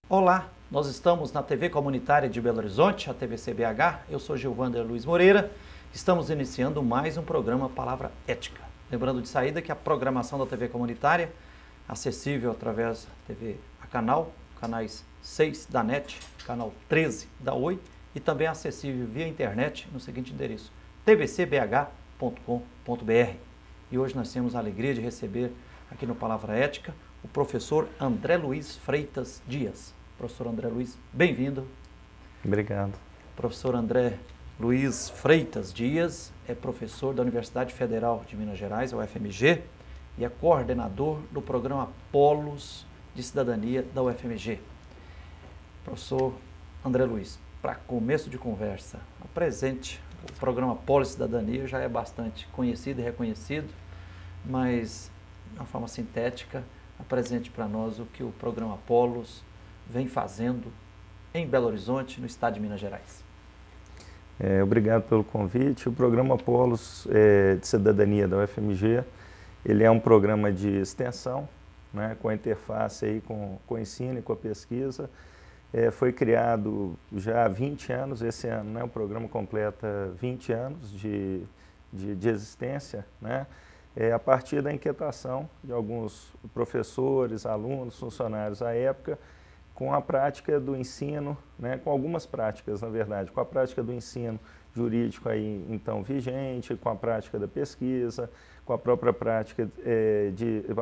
Olá, nós estamos na TV Comunitária de Belo Horizonte, a TVC-BH. Eu sou Gilvander Luiz Moreira. Estamos iniciando mais um programa Palavra Ética. Lembrando de saída que a programação da TV Comunitária, acessível através da TV a canal, canais 6 da NET, canal 13 da Oi, e também acessível via internet no seguinte endereço, tvcbh.com.br. E hoje nós temos a alegria de receber aqui no Palavra Ética o professor André Luiz Freitas Dias. Professor André Luiz, bem-vindo. Obrigado. Professor André Luiz Freitas Dias é professor da Universidade Federal de Minas Gerais, a UFMG, e é coordenador do programa Polos de Cidadania da UFMG. Professor André Luiz, para começo de conversa, apresente. O programa Polos de Cidadania já é bastante conhecido e reconhecido, mas de uma forma sintética, apresente para nós o que o programa Polos vem fazendo em Belo Horizonte, no estado de Minas Gerais. Obrigado pelo convite. O programa Polos de Cidadania da UFMG, ele é um programa de extensão, né, com a interface aí com o ensino e com a pesquisa. Foi criado já há 20 anos, esse ano, né, o programa completa 20 anos de existência, né, a partir da inquietação de alguns professores, alunos, funcionários à época, com a prática do ensino, né, com algumas práticas, na verdade, com a prática do ensino jurídico aí, então, vigente, com a prática da pesquisa, com a própria prática,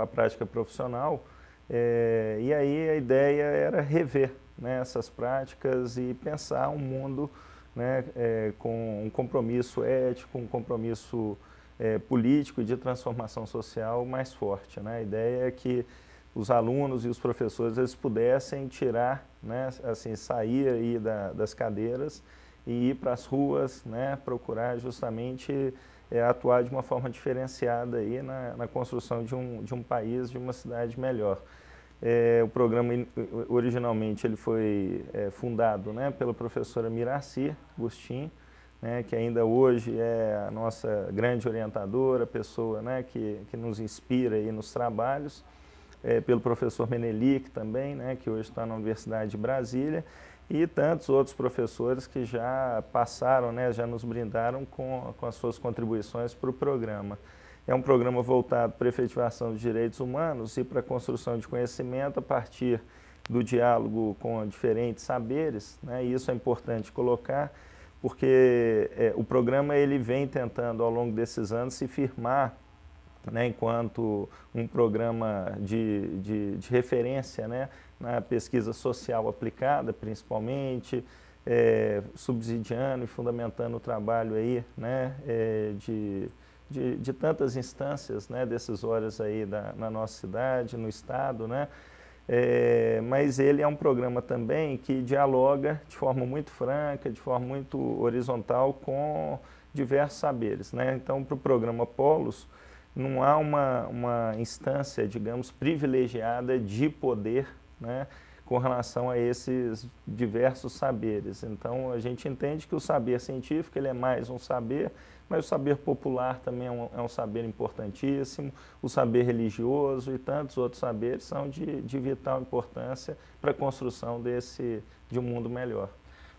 a prática profissional, e aí a ideia era rever, né, essas práticas e pensar um mundo, né, com um compromisso ético, um compromisso político e de transformação social mais forte, né? A ideia é que os alunos e os professores eles pudessem tirar, né, assim, sair aí das cadeiras e ir para as ruas, né, procurar justamente atuar de uma forma diferenciada aí na construção de um país, de uma cidade melhor. O programa originalmente ele foi fundado, né, pela professora Miraci Agustin, né, que ainda hoje é a nossa grande orientadora, pessoa, né, que nos inspira aí nos trabalhos. Pelo professor Menelik também, né, que hoje está na Universidade de Brasília, e tantos outros professores que já passaram, né, já nos brindaram com as suas contribuições para o programa. É um programa voltado para a efetivação dos direitos humanos e para a construção de conhecimento a partir do diálogo com diferentes saberes, né, e isso é importante colocar, porque o programa ele vem tentando, ao longo desses anos, se firmar, né, enquanto um programa de referência, né, na pesquisa social aplicada, principalmente, subsidiando e fundamentando o trabalho aí, né, de tantas instâncias, né, decisórias aí na nossa cidade, no estado, né, mas ele é um programa também que dialoga de forma muito franca, de forma muito horizontal com diversos saberes, né. Então, para o programa Polos, não há uma instância, digamos, privilegiada de poder, né, com relação a esses diversos saberes. Então, a gente entende que o saber científico ele é mais um saber, mas o saber popular também é um saber importantíssimo, o saber religioso e tantos outros saberes são de vital importância para a construção de um mundo melhor.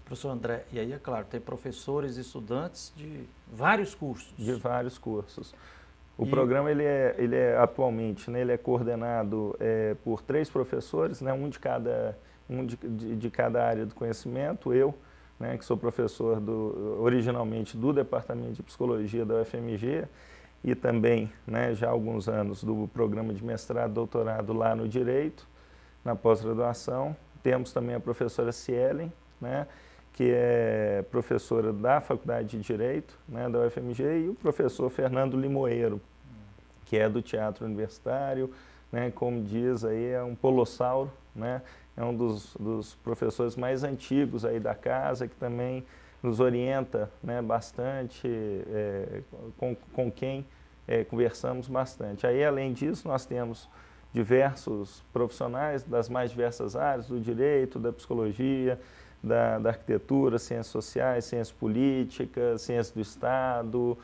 Professor André, e aí, é claro, tem professores e estudantes de vários cursos. De vários cursos. O programa ele é atualmente, né, ele é coordenado por 3 professores, né, um de cada área do conhecimento, eu, né, que sou professor originalmente do Departamento de Psicologia da UFMG e também, né, já há alguns anos do programa de mestrado e doutorado lá no Direito, na pós-graduação. Temos também a professora Cielen, né, que é professora da Faculdade de Direito, né, da UFMG, e o professor Fernando Limoeiro, que é do Teatro Universitário, né, como diz aí, é um polossauro, né, é um dos professores mais antigos aí da casa, que também nos orienta, né, bastante, com quem conversamos bastante. Aí, além disso, nós temos diversos profissionais das mais diversas áreas, do direito, da psicologia, da arquitetura, ciências sociais, ciências políticas, ciências do Estado,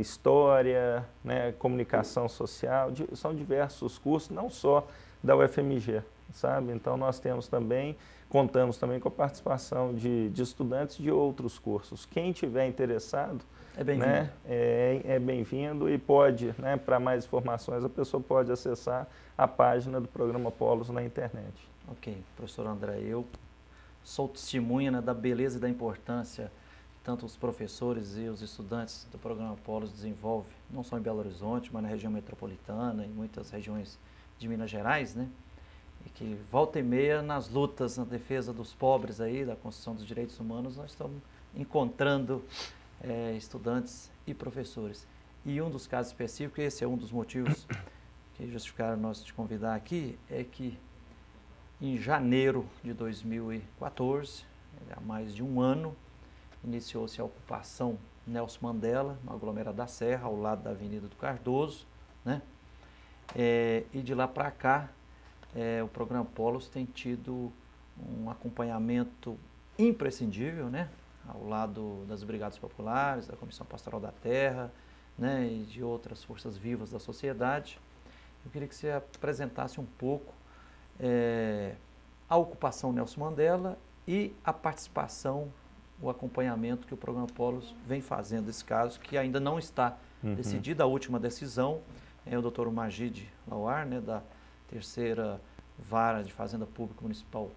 História, né, Comunicação Social, são diversos cursos, não só da UFMG, sabe? Então nós contamos também com a participação de estudantes de outros cursos. Quem tiver interessado, bem-vindo. É bem-vindo e pode, né, para mais informações, a pessoa pode acessar a página do programa Polos na internet. Ok, professor André, eu sou testemunha, né, da beleza e da importância que tanto os professores e os estudantes do programa Polos desenvolvem, não só em Belo Horizonte, mas na região metropolitana e muitas regiões de Minas Gerais, né? E que volta e meia nas lutas na defesa dos pobres aí, da construção dos direitos humanos, nós estamos encontrando estudantes e professores. E um dos casos específicos, esse é um dos motivos que justificaram nós te convidar aqui, é que em janeiro de 2014, há mais de um ano, iniciou-se a ocupação Nelson Mandela, no aglomerado da Serra, ao lado da Avenida do Cardoso, né? E de lá para cá, o programa Polos tem tido um acompanhamento imprescindível, né? Ao lado das Brigadas Populares, da Comissão Pastoral da Terra, né? E de outras forças vivas da sociedade. Eu queria que você apresentasse um pouco a ocupação Nelson Mandela e a participação, o acompanhamento que o programa Polos vem fazendo desse caso, que ainda não está decidida. A última decisão é o doutor Magid Lauar, né, da terceira vara de Fazenda Pública Municipal,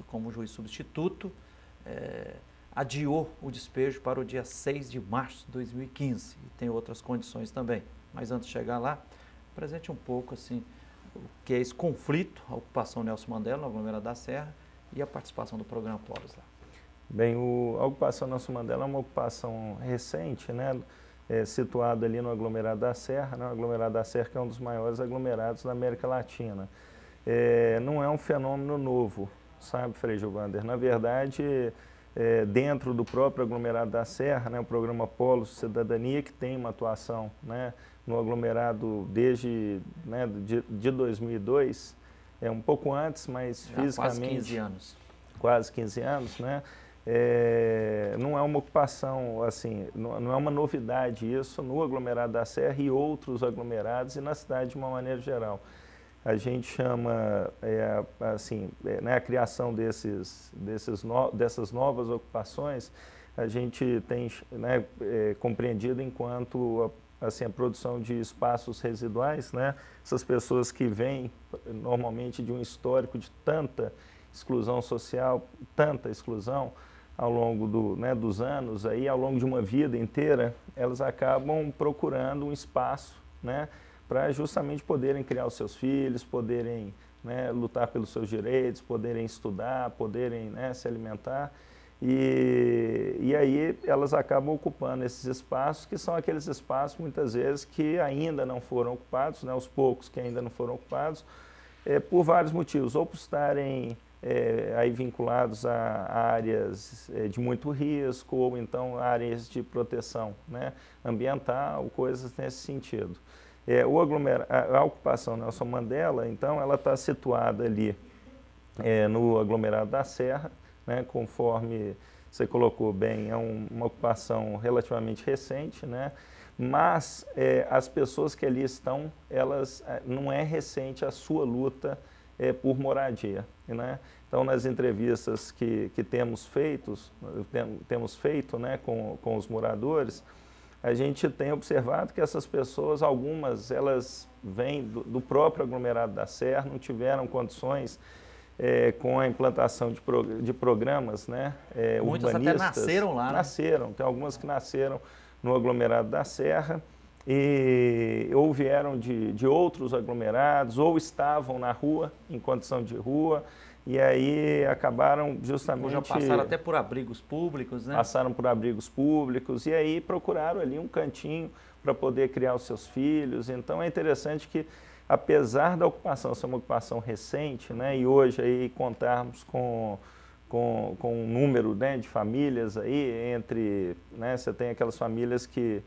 como juiz substituto, adiou o despejo para o dia 6 de março de 2015 e tem outras condições também. Mas antes de chegar lá, apresente um pouco assim, o que é esse conflito, a ocupação Nelson Mandela, no aglomerado da Serra, e a participação do programa Polos lá. Bem, a ocupação Nelson Mandela é uma ocupação recente, né, situada ali no aglomerado da Serra, né, o aglomerado da Serra que é um dos maiores aglomerados da América Latina. Não é um fenômeno novo, sabe, Frei Gilvander? Na verdade, dentro do próprio aglomerado da Serra, né, o programa Polos Cidadania, que tem uma atuação, né, no aglomerado desde de 2002, um pouco antes, mas já fisicamente... Quase 15 anos. Quase 15 anos, né? Não é uma ocupação, assim, não é uma novidade isso no aglomerado da Serra e outros aglomerados e na cidade de uma maneira geral. A gente chama, né, a criação dessas novas ocupações, a gente tem, né, compreendido enquanto a produção de espaços residuais, né, essas pessoas que vêm normalmente de um histórico de tanta exclusão social, tanta exclusão ao longo dos anos, aí, ao longo de uma vida inteira, elas acabam procurando um espaço, né, para justamente poderem criar os seus filhos, poderem, né, lutar pelos seus direitos, poderem estudar, poderem, né, se alimentar. E aí elas acabam ocupando esses espaços, que são aqueles espaços, muitas vezes, que ainda não foram ocupados, né, os poucos que ainda não foram ocupados, por vários motivos, ou por estarem aí vinculados a áreas de muito risco, ou então áreas de proteção, né, ambiental, coisas nesse sentido. A ocupação Nelson Mandela, então, ela está situada ali no aglomerado da Serra, né, conforme você colocou bem, é uma ocupação relativamente recente, né, mas as pessoas que ali estão, elas não é recente a sua luta por moradia, né? Então, nas entrevistas que temos feito, né, com os moradores, a gente tem observado que essas pessoas, algumas, elas vêm do próprio aglomerado da Serra, não tiveram condições com a implantação de programas, né, muitas urbanistas. Até nasceram lá, né? Nasceram, tem algumas que nasceram no aglomerado da Serra, ou vieram de outros aglomerados, ou estavam na rua, em condição de rua, e aí acabaram justamente... Ou já passaram até por abrigos públicos, né? Passaram por abrigos públicos, e aí procuraram ali um cantinho para poder criar os seus filhos. Então é interessante que, apesar da ocupação ser uma ocupação recente, né, e hoje aí contarmos com um número, né, de famílias aí, né, você tem aquelas famílias que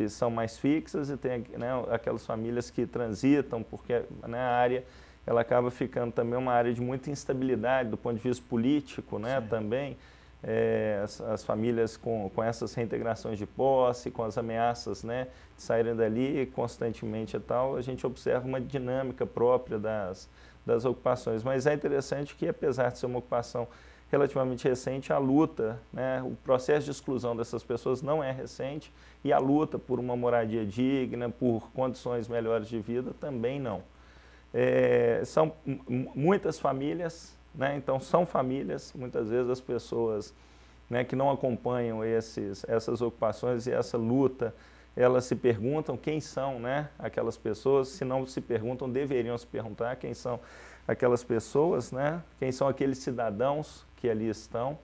são mais fixas e tem, né, aquelas famílias que transitam, porque, né, a área ela acaba ficando também uma área de muita instabilidade do ponto de vista político, né, também. as famílias com essas reintegrações de posse, com as ameaças, né, de saírem dali constantemente e tal, a gente observa uma dinâmica própria das ocupações. Mas é interessante que, apesar de ser uma ocupação relativamente recente, a luta, né, o processo de exclusão dessas pessoas não é recente e a luta por uma moradia digna, por condições melhores de vida também não. São muitas famílias, né, então são famílias, muitas vezes as pessoas, né, que não acompanham essas ocupações e essa luta, elas se perguntam quem são, né, aquelas pessoas. Se não se perguntam, deveriam se perguntar quem são aquelas pessoas, né, quem são aqueles cidadãos que ali estão,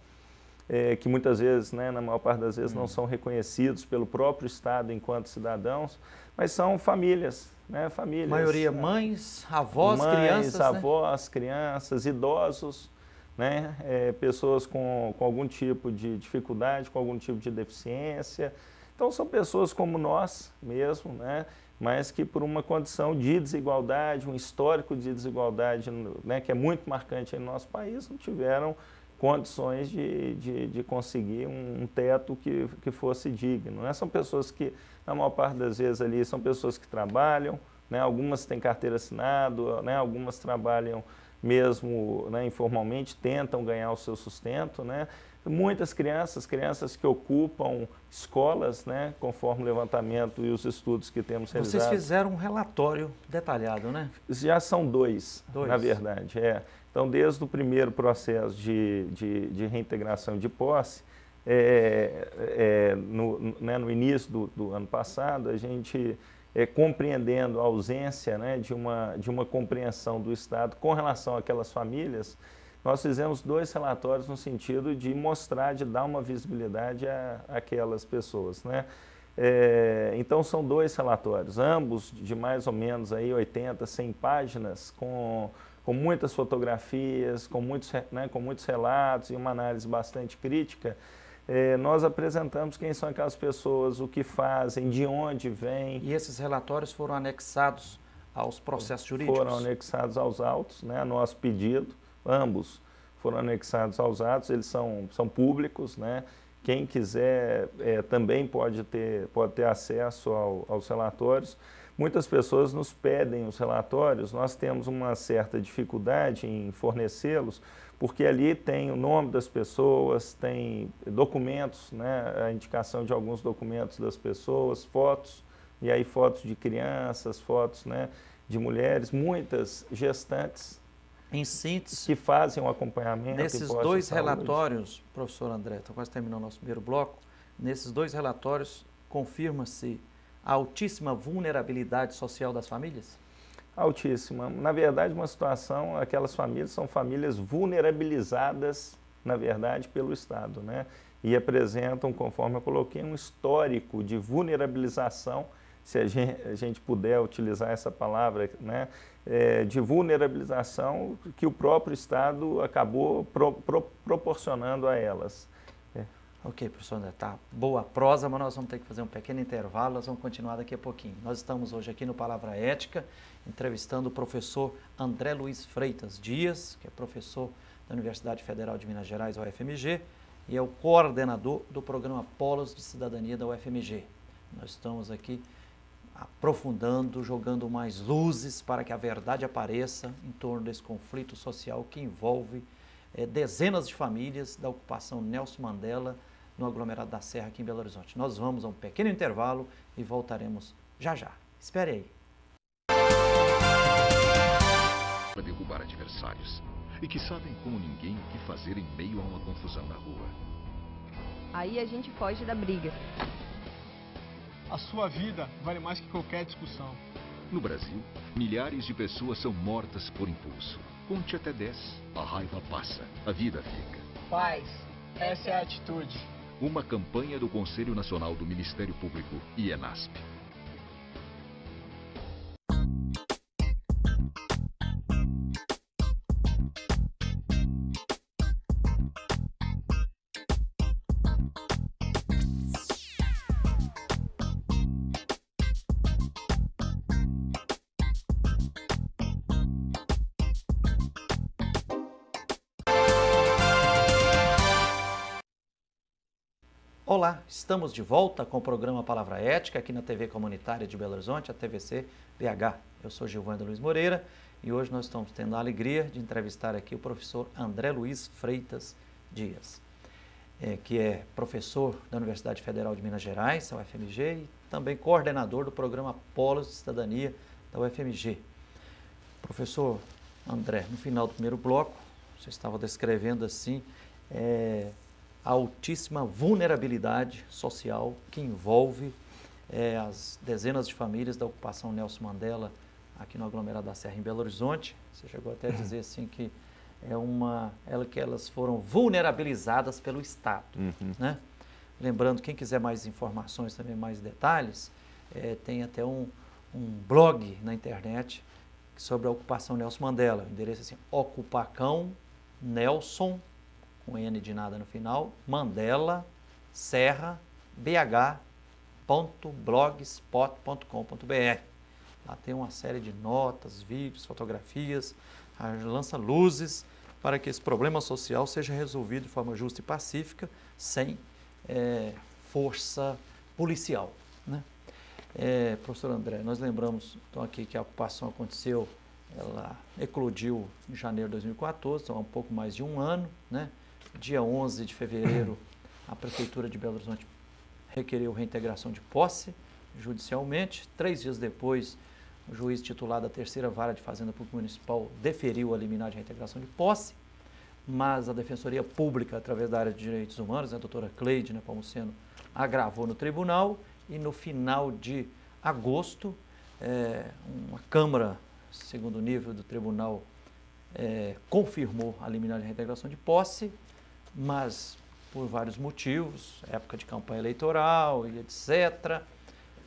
que muitas vezes, né, na maior parte das vezes, não são reconhecidos pelo próprio Estado enquanto cidadãos, mas são famílias, né, famílias. Maioria mães, avós, crianças, avós, crianças, idosos, né, pessoas com algum tipo de dificuldade, com algum tipo de deficiência. Então são pessoas como nós mesmo, né, mas que por uma condição de desigualdade, um histórico de desigualdade, né, que é muito marcante em nosso país, não tiveram condições de conseguir um teto que fosse digno, né? São pessoas que, na maior parte das vezes ali, são pessoas que trabalham, né? Algumas têm carteira assinada, né? Algumas trabalham mesmo, né, informalmente, tentam ganhar o seu sustento, né? Muitas crianças que ocupam escolas, né, conforme o levantamento e os estudos que temos realizados. Vocês fizeram um relatório detalhado, né? Já são dois, na verdade. Então, desde o primeiro processo de reintegração de posse, no início do ano passado, a gente, compreendendo a ausência, né, de uma compreensão do Estado com relação àquelas famílias, nós fizemos dois relatórios no sentido de mostrar, de dar uma visibilidade àquelas pessoas, né? Então são dois relatórios, ambos de mais ou menos aí 80, 100 páginas, com muitas fotografias, com muitos relatos e uma análise bastante crítica. Nós apresentamos quem são aquelas pessoas, o que fazem, de onde vêm. E esses relatórios foram anexados aos processos jurídicos? Foram anexados aos autos, né, a nosso pedido. Ambos foram anexados aos atos, eles são públicos, né? Quem quiser também pode ter acesso aos relatórios. Muitas pessoas nos pedem os relatórios, nós temos uma certa dificuldade em fornecê-los, porque ali tem o nome das pessoas, tem documentos, né, a indicação de alguns documentos das pessoas, fotos, e aí fotos de crianças, fotos, né, de mulheres, muitas gestantes. Em síntese, que fazem um acompanhamento. Nesses dois relatórios, professor André, estou quase terminando o nosso primeiro bloco, nesses dois relatórios confirma-se a altíssima vulnerabilidade social das famílias? Altíssima. Na verdade, uma situação, aquelas famílias são famílias vulnerabilizadas, na verdade, pelo Estado, né? E apresentam, conforme eu coloquei, um histórico de vulnerabilização, se a gente puder utilizar essa palavra, né, de vulnerabilização que o próprio Estado acabou proporcionando a elas. Ok, professor André, tá boa a prosa, mas nós vamos ter que fazer um pequeno intervalo, nós vamos continuar daqui a pouquinho. Nós estamos hoje aqui no Palavra Ética, entrevistando o professor André Luiz Freitas Dias, que é professor da Universidade Federal de Minas Gerais, UFMG, e é o coordenador do programa Polos de Cidadania da UFMG. Nós estamos aqui aprofundando, jogando mais luzes para que a verdade apareça em torno desse conflito social que envolve dezenas de famílias da ocupação Nelson Mandela no aglomerado da Serra aqui em Belo Horizonte. Nós vamos a um pequeno intervalo e voltaremos já já. Espere aí. Para derrubar adversários e que sabem como ninguém o que fazer em meio a uma confusão na rua. Aí a gente foge da briga. A sua vida vale mais que qualquer discussão. No Brasil, milhares de pessoas são mortas por impulso. Conte até 10. A raiva passa, a vida fica. Paz, essa é a atitude. Uma campanha do Conselho Nacional do Ministério Público e ENASP. Olá, estamos de volta com o programa Palavra Ética aqui na TV Comunitária de Belo Horizonte, a TVC BH. Eu sou Gilvando Luiz Moreira e hoje nós estamos tendo a alegria de entrevistar aqui o professor André Luiz Freitas Dias, que é professor da Universidade Federal de Minas Gerais, a UFMG, e também coordenador do programa Polos de Cidadania da UFMG. Professor André, no final do primeiro bloco, você estava descrevendo assim a altíssima vulnerabilidade social que envolve as dezenas de famílias da ocupação Nelson Mandela aqui no aglomerado da Serra, em Belo Horizonte. Você chegou até a dizer assim que que elas foram vulnerabilizadas pelo Estado. Né? Lembrando, quem quiser mais informações, também mais detalhes, tem até um blog na internet sobre a ocupação Nelson Mandela. O endereço é assim, Ocupacão Nelson, com N de nada no final, Mandela, Serra, bh.blogspot.com.br. Lá tem uma série de notas, vídeos, fotografias, lança luzes para que esse problema social seja resolvido de forma justa e pacífica, sem força policial. Né? Professor André, nós lembramos então, aqui que a ocupação aconteceu, ela eclodiu em janeiro de 2014, então há um pouco mais de um ano, né? Dia 11 de fevereiro, a Prefeitura de Belo Horizonte requeriu reintegração de posse judicialmente. 3 dias depois, o juiz titular da Terceira Vara de Fazenda Pública Municipal deferiu a liminar de reintegração de posse, mas a Defensoria Pública, através da área de Direitos Humanos, a doutora Cleide Nepomuceno, agravou no tribunal e no final de agosto, uma Câmara, segundo nível do tribunal, confirmou a liminar de reintegração de posse, mas por vários motivos, época de campanha eleitoral e etc.,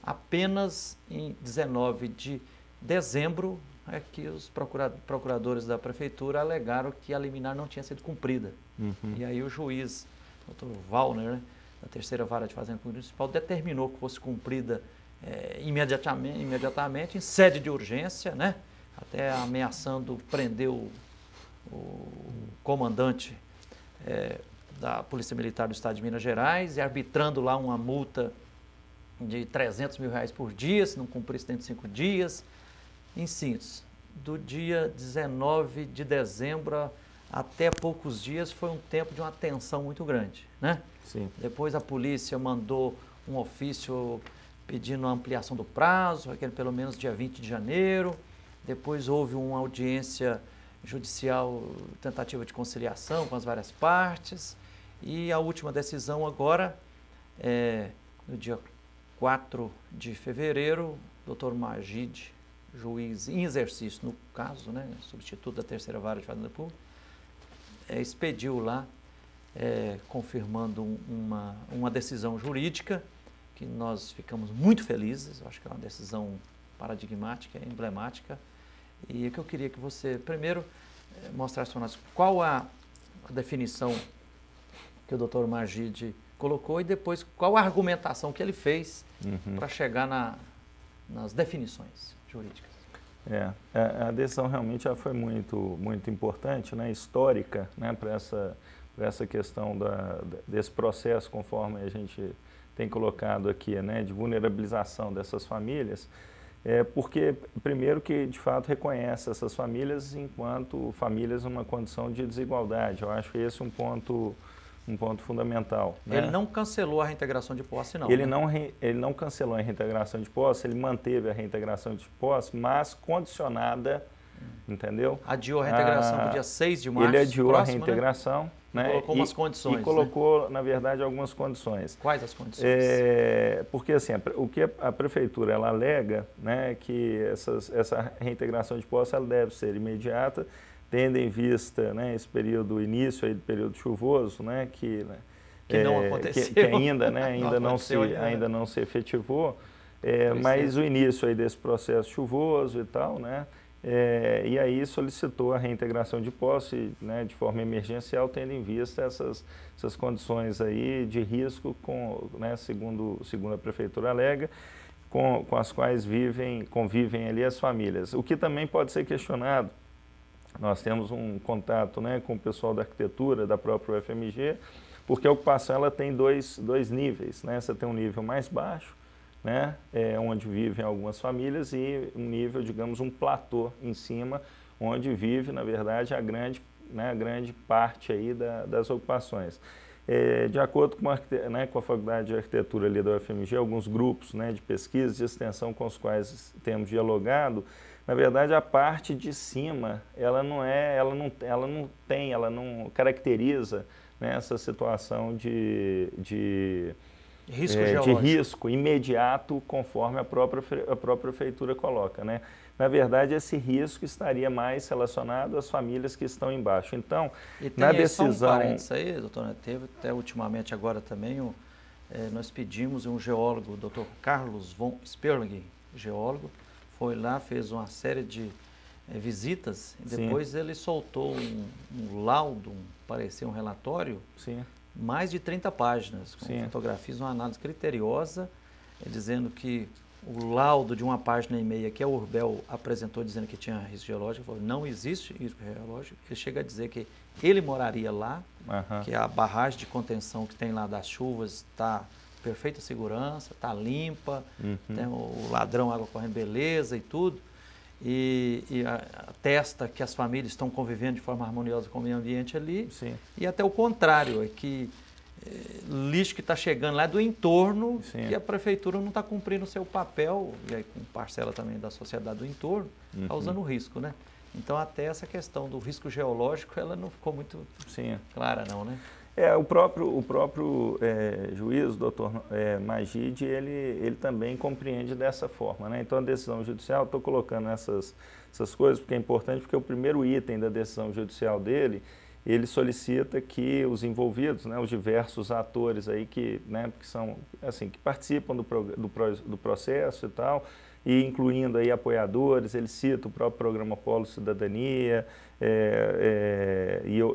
apenas em 19 de dezembro é que os procuradores da Prefeitura alegaram que a liminar não tinha sido cumprida. E aí o juiz, doutor Wallner, né, da Terceira Vara de Fazenda Pública Municipal, determinou que fosse cumprida imediatamente, em sede de urgência, né, até ameaçando prender o comandante da Polícia Militar do Estado de Minas Gerais e arbitrando lá uma multa de R$300 mil por dia, se não cumprisse dentro de 5 dias. Em síntese, do dia 19 de dezembro até poucos dias foi um tempo de uma tensão muito grande, né? Sim. Depois a polícia mandou um ofício pedindo a ampliação do prazo, pelo menos dia 20 de janeiro. Depois houve uma audiência judicial, tentativa de conciliação com as várias partes. E a última decisão agora, no dia 4 de fevereiro, o doutor Magid, juiz em exercício, no caso, né, substituto da Terceira Vara de Fazenda Pública, expediu lá, confirmando uma decisão jurídica, que nós ficamos muito felizes. Eu acho que é uma decisão paradigmática, emblemática. E o que eu queria que você, primeiro, mostrasse para nós qual a definição que o doutor Magid colocou e depois qual a argumentação que ele fez para chegar nas definições jurídicas. A decisão realmente já foi muito importante, né, histórica, né, para essa questão desse processo, conforme a gente tem colocado aqui, né, de vulnerabilização dessas famílias. Porque, primeiro, que de fato reconhece essas famílias enquanto famílias numa condição de desigualdade. Eu acho que esse é um ponto fundamental. Né? Ele não cancelou a reintegração de posse, não. Ele né? não cancelou a reintegração de posse, ele manteve a reintegração de posse, mas condicionada, entendeu? Adiou a reintegração para o dia 6 de março. Ele adiou próximo, a reintegração. Né? Né? Colocou umas condições. E colocou, né? na verdade, algumas condições. Quais as condições? Porque assim, o que a Prefeitura ela alega, né, que essa reintegração de posse ela deve ser imediata, tendo em vista, né, esse período, início aí do período chuvoso, né, que não aconteceu. Que ainda, né, ainda não se efetivou, mas o início aí desse processo chuvoso e tal, né, e aí solicitou a reintegração de posse, né, de forma emergencial, tendo em vista essas condições aí de risco, né, segundo a Prefeitura alega, com as quais convivem ali as famílias. O que também pode ser questionado, nós temos um contato, né, com o pessoal da arquitetura, da própria UFMG, porque a ocupação ela tem dois níveis, né? Você tem um nível mais baixo, né? Onde vivem algumas famílias, e um nível, digamos, um platô em cima, onde vive, na verdade, a grande parte aí das ocupações. De acordo com a Faculdade de Arquitetura ali da UFMG, alguns grupos, né, de pesquisa, de extensão com os quais temos dialogado, na verdade, a parte de cima, ela não caracteriza, né, essa situação de risco imediato, conforme a própria prefeitura coloca, né? Na verdade, esse risco estaria mais relacionado às famílias que estão embaixo. Então, na decisão... Só um parênteses aí, doutor, né? Teve até ultimamente agora também, nós pedimos um geólogo, o doutor Carlos von Sperling, geólogo, foi lá, fez uma série de visitas, e depois ele soltou um laudo, parecia um relatório, mais de 30 páginas, com fotografias, uma análise criteriosa, dizendo que o laudo de uma página e meia que a Urbel apresentou dizendo que tinha risco geológico, falou, não existe risco geológico. Ele chega a dizer que ele moraria lá, que a barragem de contenção que tem lá das chuvas está em perfeita segurança, está limpa, tem o ladrão, água correndo, beleza e tudo. E atesta que as famílias estão convivendo de forma harmoniosa com o meio ambiente ali. E até o contrário, é que lixo que está chegando lá é do entorno, e a prefeitura não está cumprindo o seu papel, e aí com parcela também da sociedade do entorno, causando risco, né? Então até essa questão do risco geológico, ela não ficou muito clara não, né? O próprio juiz, doutor Magid, ele também compreende dessa forma, né? Então a decisão judicial, estou colocando essas coisas porque é importante, porque o primeiro item da decisão judicial dele, ele solicita que os envolvidos, né, os diversos atores aí que são, assim, que participam do processo e tal, e incluindo aí apoiadores, ele cita o próprio programa Polo Cidadania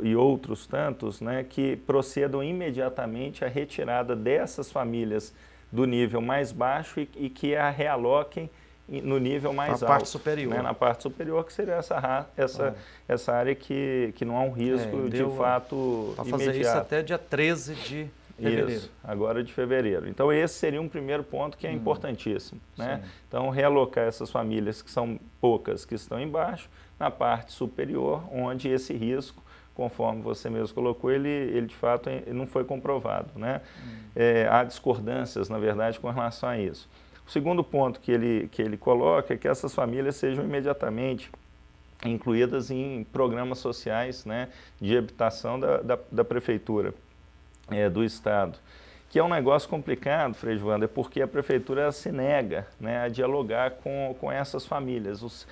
e outros tantos, né, que procedam imediatamente à retirada dessas famílias do nível mais baixo e que a realoquem no nível mais alto. Na parte superior. Né? Na parte superior, que seria essa área que não há um risco de fato para fazer isso até dia 13 de fevereiro. Isso, agora de fevereiro. Então esse seria um primeiro ponto que é importantíssimo. Né? Então realocar essas famílias, que são poucas, que estão embaixo, na parte superior, onde esse risco, conforme você mesmo colocou, ele de fato não foi comprovado. Né? Há discordâncias, na verdade, com relação a isso. O segundo ponto que ele coloca é que essas famílias sejam imediatamente incluídas em programas sociais, né, de habitação da prefeitura, do Estado. Que é um negócio complicado, Frei Wander, porque a prefeitura se nega, né, a dialogar com essas famílias.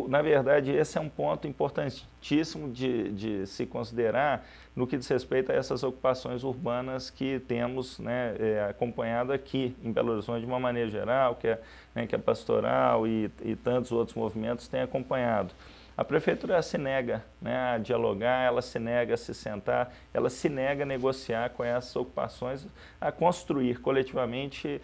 Na verdade, esse é um ponto importantíssimo de se considerar no que diz respeito a essas ocupações urbanas que temos, né, acompanhado aqui em Belo Horizonte de uma maneira geral, que a Pastoral e tantos outros movimentos têm acompanhado. A prefeitura se nega, né, a dialogar, ela se nega a se sentar, ela se nega a negociar com essas ocupações, a construir coletivamente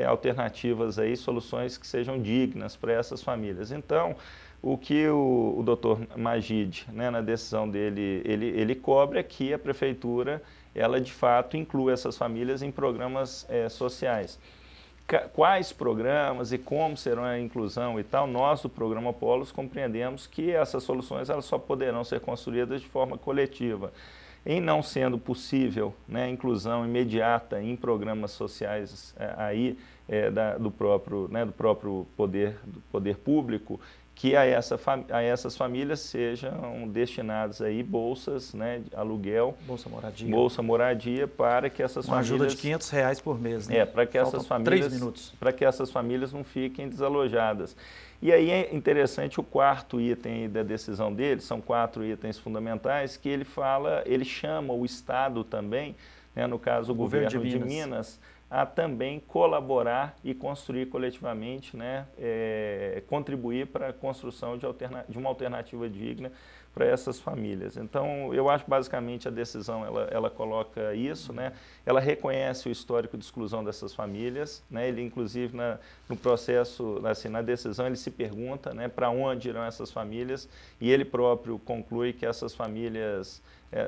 alternativas, aí, soluções que sejam dignas para essas famílias. Então, o que o doutor Magid, né, na decisão dele, ele cobra é que a prefeitura, ela de fato inclua essas famílias em programas sociais. Quais programas e como serão a inclusão e tal, nós do programa Polos compreendemos que essas soluções elas só poderão ser construídas de forma coletiva. Em não sendo possível, né, a inclusão imediata em programas sociais do próprio poder público, que a essas famílias sejam destinadas aí bolsas, né, de aluguel, bolsa moradia, para que essas famílias... Uma ajuda de R$500 por mês, né? Para que essas famílias não fiquem desalojadas. E aí é interessante o quarto item da decisão dele, são 4 itens fundamentais, que ele chama o Estado também, né, no caso o governo de Minas, a também colaborar e construir coletivamente, né, contribuir para a construção de uma alternativa digna para essas famílias. Então, eu acho basicamente a decisão, ela coloca isso, né, ela reconhece o histórico de exclusão dessas famílias, né, ele inclusive no processo, assim, na decisão, ele se pergunta, né, para onde irão essas famílias, e ele próprio conclui que essas famílias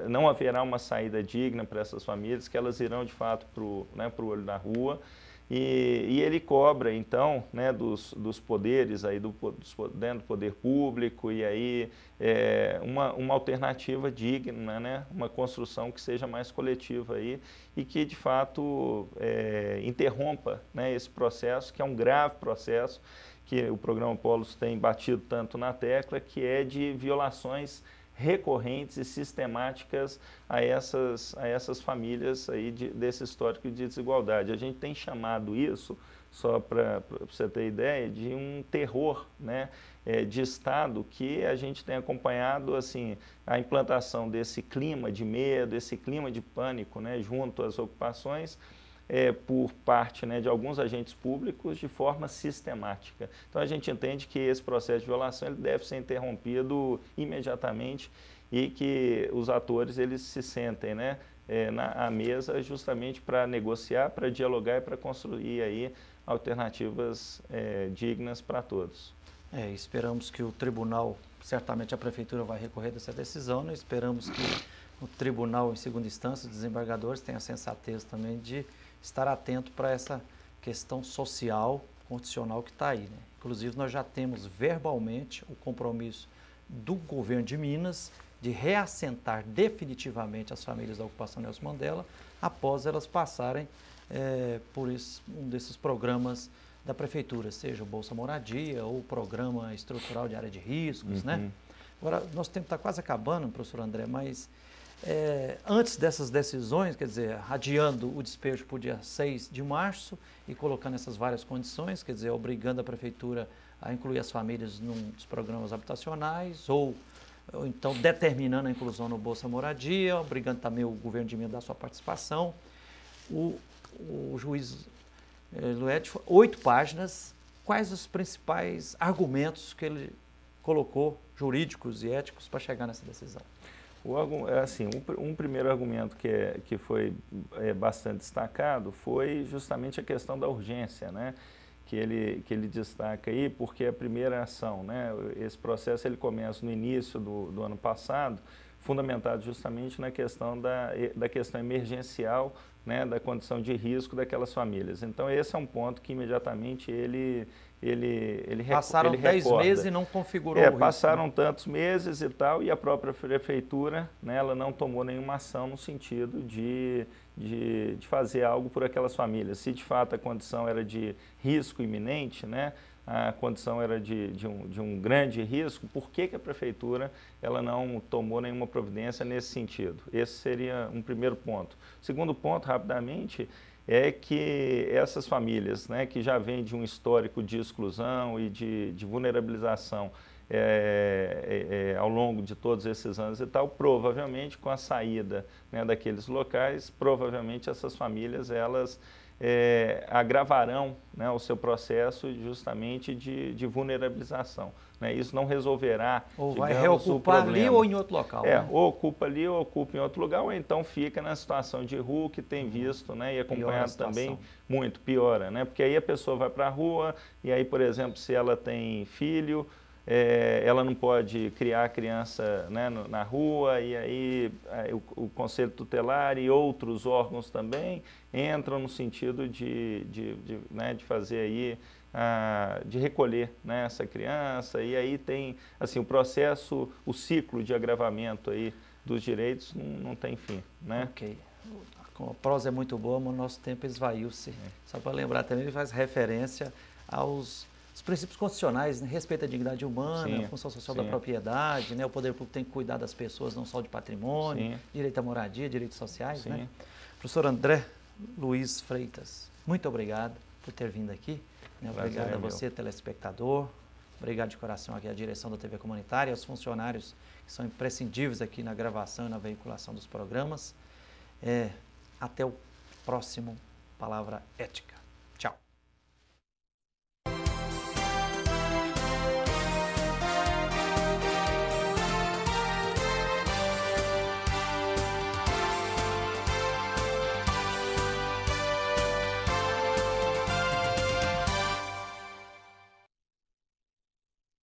não haverá uma saída digna para essas famílias, que elas irão de fato para o olho da rua. E ele cobra, então, né, dos poderes, aí dentro do poder público, e aí uma alternativa digna, né, uma construção que seja mais coletiva aí, e que, de fato, interrompa, né, esse processo, que é um grave processo, que o programa Polos tem batido tanto na tecla, que é de violações recorrentes e sistemáticas a essas famílias aí desse histórico de desigualdade. A gente tem chamado isso, só para você ter ideia, de um terror, né, de Estado, que a gente tem acompanhado assim, a implantação desse clima de medo, esse clima de pânico, né, junto às ocupações, por parte, né, de alguns agentes públicos de forma sistemática. Então a gente entende que esse processo de violação ele deve ser interrompido imediatamente e que os atores eles se sentem, né, à mesa justamente para negociar, para dialogar e para construir aí alternativas dignas para todos. Esperamos que o tribunal, certamente a prefeitura vai recorrer dessa decisão, né? Esperamos que o tribunal em segunda instância, os desembargadores tenham a sensatez também de estar atento para essa questão social, constitucional que está aí, né? Inclusive, nós já temos verbalmente o compromisso do governo de Minas de reassentar definitivamente as famílias da ocupação Nelson Mandela após elas passarem por um desses programas da prefeitura, seja o Bolsa Moradia ou o Programa Estrutural de Área de Riscos, né? Agora, nosso tempo está quase acabando, professor André, mas antes dessas decisões, quer dizer, adiando o despejo para o dia 6 de março e colocando essas várias condições, quer dizer, obrigando a prefeitura a incluir as famílias nos programas habitacionais ou então determinando a inclusão no Bolsa Moradia, obrigando também o governo de Minas a dar sua participação. O juiz Lued, 8 páginas, quais os principais argumentos que ele colocou, jurídicos e éticos, para chegar nessa decisão? Um primeiro argumento que foi bastante destacado foi justamente a questão da urgência, né? Que ele destaca aí, porque a primeira ação, né? Esse processo ele começa no início do ano passado, fundamentado justamente na questão da questão emergencial, né? Da condição de risco daquelas famílias. Então esse é um ponto que imediatamente ele passaram 10 meses e não configurou o risco. Passaram tantos meses e tal, e a própria prefeitura, né, ela não tomou nenhuma ação no sentido de fazer algo por aquelas famílias. Se de fato a condição era de risco iminente, né, a condição era de um grande risco, por que a prefeitura ela não tomou nenhuma providência nesse sentido? Esse seria um primeiro ponto. Segundo ponto, rapidamente, é que essas famílias, né, que já vêm de um histórico de exclusão e de vulnerabilização ao longo de todos esses anos e tal, provavelmente com a saída, né, daqueles locais, provavelmente essas famílias elas agravarão, né, o seu processo justamente de vulnerabilização. Né? Isso não resolverá, ou vai reocupar ali ou em outro local. Né? Ou ocupa ali ou ocupa em outro lugar, ou então fica na situação de rua que tem visto, né, e acompanhado também muito, piora. Né? Porque aí a pessoa vai para a rua e aí, por exemplo, se ela tem filho, ela não pode criar a criança, né, na rua, e aí o Conselho Tutelar e outros órgãos também entram no sentido de fazer aí, de recolher, né, essa criança, e aí tem assim, o processo, o ciclo de agravamento aí dos direitos não tem fim. Né? Ok. A prosa é muito boa, mas o nosso tempo esvaiu-se. Só para lembrar também, ele faz referência aos princípios constitucionais, né? Respeito à dignidade humana, a função social da propriedade, né? O poder público tem que cuidar das pessoas, não só de patrimônio, direito à moradia, direitos sociais. Né? Professor André Luiz Freitas, muito obrigado por ter vindo aqui. Né? Obrigado a você, telespectador. Obrigado de coração aqui à direção da TV Comunitária, aos funcionários que são imprescindíveis aqui na gravação e na veiculação dos programas. Até o próximo Palavra Ética.